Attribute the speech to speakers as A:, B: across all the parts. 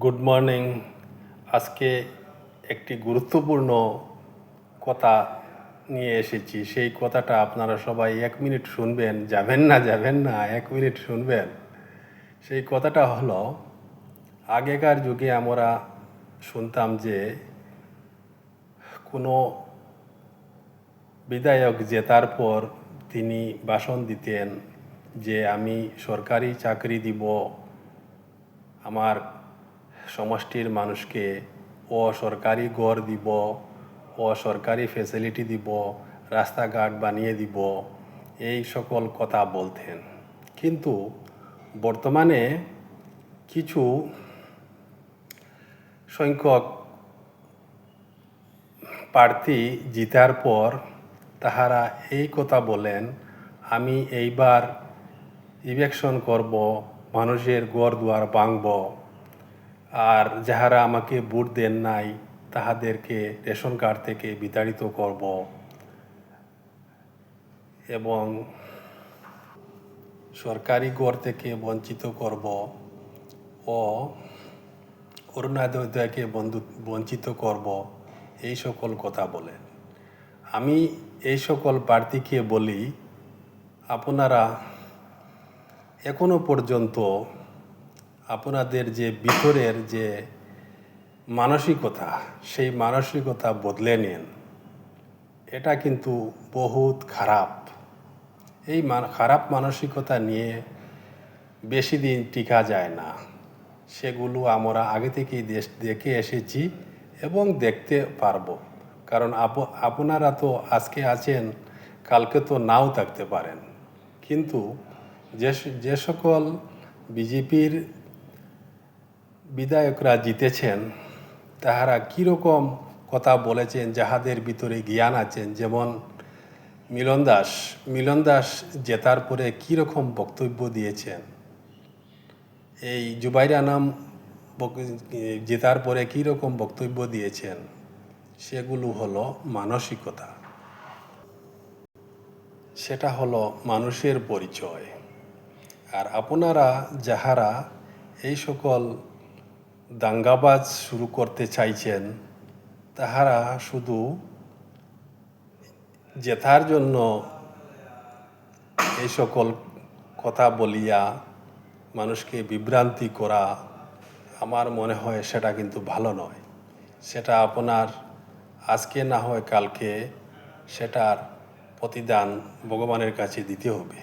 A: Good morning. আজকে একটি গুরুত্বপূর্ণ কথা নিয়ে এসেছি। সেই কথাটা আপনারা সবাই 1 মিনিট শুনবেন, যাবেন না 1 মিনিট শুনবেন। সেই কথাটা হলো, আগেকার যুগে আমরা শুনতাম যে কোনো বিধায়ক জেতার পর তিনি ভাষণ দিতেন যে আমি সরকারি চাকরি দিব, আমার সমষ্টির মানুষকে সরকারি ঘর দিব, সরকারি ফ্যাসিলিটি দিব, রাস্তাঘাট বানিয়ে দিব, এই সকল কথা বলতেন। কিন্তু বর্তমানে কিছু সংখ্যক প্রার্থী জিতার পর তাহারা এই কথা বলেন, আমি এইবার ইলেকশন করব, মানুষের ঘর দুয়ার ভাঙব, আর যাহারা আমাকে ভোট দেন নাই তাহাদেরকে রেশন কার্ড থেকে বিতাড়িত করব এবং সরকারি ঘর থেকে বঞ্চিত করব ও অরুণোদয়কে বঞ্চিত করব, এই সকল কথা বলেন। আমি এই সকল প্রার্থীকে বলি, আপনারা এখনো পর্যন্ত আপনাদের যে ভিতরের যে মানসিকতা, সেই মানসিকতা বদলে নিন। এটা কিন্তু বহুত খারাপ। এই খারাপ মানসিকতা নিয়ে বেশি দিন টিকা যায় না। সেগুলো আমরা আগে থেকেই দেখে এসেছি এবং দেখতে পারবো। কারণ আপনারা তো আজকে আছেন, কালকে তো নাও থাকতে পারেন। কিন্তু যে সকল বিজেপির বিধায়করা জিতেছেন তাহারা কীরকম কথা বলেছেন, যাহাদের ভিতরে জ্ঞান আছেন, যেমন মিলন দাস জেতার পরে কীরকম বক্তব্য দিয়েছেন, এই জুবাইর আনাম জেতার পরে কীরকম বক্তব্য দিয়েছেন, সেগুলো হলো মানসিকতা, সেটা হলো মানুষের পরিচয়। আর আপনারা যাহারা এই সকল দাঙ্গাবাজ শুরু করতে চাইছেন, তাহারা শুধু জেতার জন্য এই সকল কথা বলিয়া মানুষকে বিভ্রান্তি করা, আমার মনে হয় সেটা কিন্তু ভালো নয়। সেটা আপনার আজকে না হয় কালকে সেটার প্রতিদান ভগবানের কাছে দিতে হবে।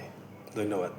A: ধন্যবাদ।